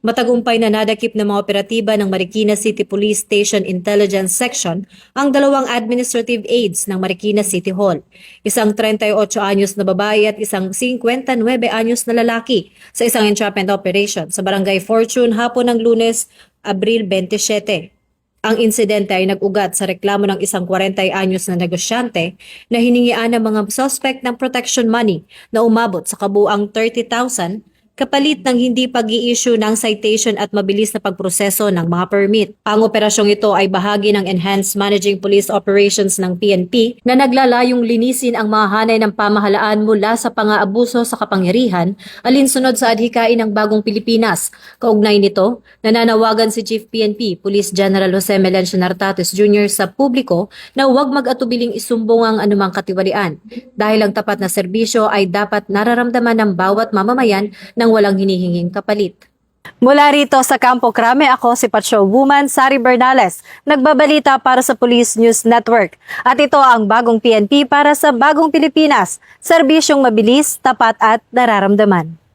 Matagumpay na nadakip ng mga operatiba ng Marikina City Police Station Intelligence Section ang dalawang administrative aides ng Marikina City Hall. Isang 38 anyos na babae at isang 59 anyos na lalaki sa isang entrapment operation sa Barangay Fortune hapon ng Lunes, Abril 27. Ang insidente ay nag-ugat sa reklamo ng isang 40 anyos na negosyante na hiningian ng mga suspect ng protection money na umabot sa kabuang 30,000 kapalit ng hindi pag-i-issue ng citation at mabilis na pagproseso ng mga permit. Ang operasyong ito ay bahagi ng Enhanced Managing Police Operations ng PNP na naglalayong linisin ang mga hanay ng pamahalaan mula sa pang-aabuso sa kapangyarihan alinsunod sa adhikain ng Bagong Pilipinas. Kaugnay nito, nananawagan si Chief PNP Police General Jose Melencio Nartates Jr. sa publiko na huwag mag-atubiling isumbong ang anumang katiwalian dahil ang tapat na serbisyo ay dapat nararamdaman ng bawat mamamayan ng walang hinihinging kapalit. Mula rito sa Campo Crame, ako si Patrol Woman Sari Bernales, nagbabalita para sa Police News Network. At ito ang bagong PNP para sa bagong Pilipinas, serbisyong mabilis, tapat at nararamdaman.